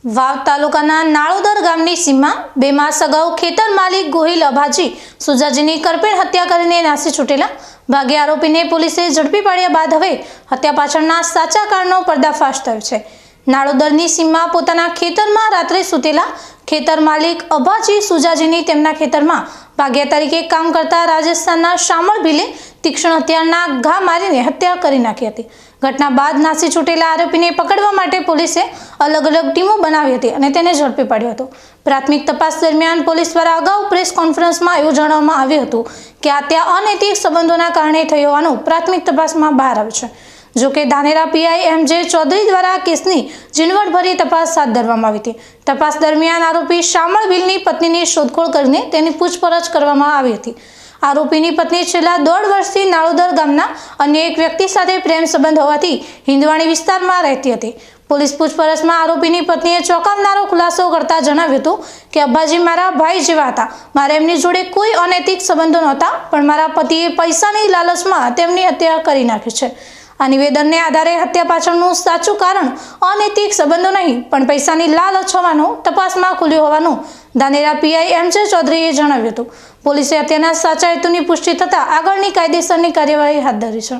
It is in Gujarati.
વાવ તાલુકાના નાળોદર ગામની સીમમાં 2 માસ અગાઉ ખેતર માલિક ગોહિલ અભાજી સુજાજીની કરપેણ હત્યા કરીને નાસી છૂટેલા ભાગે આરોપીને પોલીસે ઝડપી પાડ્યા બાદ હવે હત્યા પાછળના સાચા કારણનો પર્દાફાશ થયો છે। નાળોદરની સીમમાં પોતાના ખેતરમાં રાત્રે સૂતેલા ખેતર માલિક અભાજી સુજાજીની તેમના ખેતરમાં ભાગ્યા તરીકે કામ કરતા રાજસ્થાનના શામળ ભીલે તીક્ષ્ણ હથિયારના ઘા મારીને હત્યા કરી નાખી હતી। ઘટના બાદ નાસી છૂટેલા આરોપીને પકડવા માટે પોલીસે અલગ અલગ ટીમો બનાવી હતી અને તેને ઝડપી પાડ્યો હતો। પ્રાથમિક તપાસ દરમિયાન પોલીસ દ્વારા અગાઉ પ્રેસ કોન્ફરન્સમાં એવું જણાવવામાં આવ્યું હતું કે આ ત્યાં અનૈતિક સંબંધોના કારણે થયું હોવાનું પ્રાથમિક તપાસમાં બહાર આવ્યું છે। જો કે ધાનેરા પીઆઈ એમ.જે. ચૌધરી દ્વારા કેસની ઝીણવટભરી તપાસ હાથ ધરવામાં આવી હતી। તપાસ દરમિયાન આરોપી શામળ ભીલની પત્નીની શોધખોળ કરીને તેની પૂછપરછ કરવામાં આવી હતી। આરોપીની પત્ની છેલ્લા 1.5 વર્ષથી નાળોદર ગામના અન્ય એક વ્યક્તિ સાથે પ્રેમ સંબંધ હોવાથી હિંદવાણી વિસ્તારમાં રહેતી હતી। પોલીસ પૂછપરછમાં આરોપીની પત્નીએ ચોંકાવનારો ખુલાસો કરતા જણાવ્યું હતું કે અબ્બાજી મારા ભાઈ જેવા હતા, મારે એમની જોડે કોઈ અનૈતિક સંબંધો નહોતા, પણ મારા પતિએ પૈસાની લાલચમાં તેમની હત્યા કરી નાખી છે। આ નિવેદનને આધારે હત્યા પાછળનું સાચું કારણ અનૈતિક સંબંધો નહીં પણ પૈસાની લાલચ હોવાનું તપાસમાં ખુલ્યું હોવાનું ધાનેરા પીઆઈ એમ.જે. ચૌધરીએ જણાવ્યું હતું। પોલીસે હત્યાના સાચા હેતુની પુષ્ટિ થતાં આગળની કાયદેસરની કાર્યવાહી હાથ ધરી છે।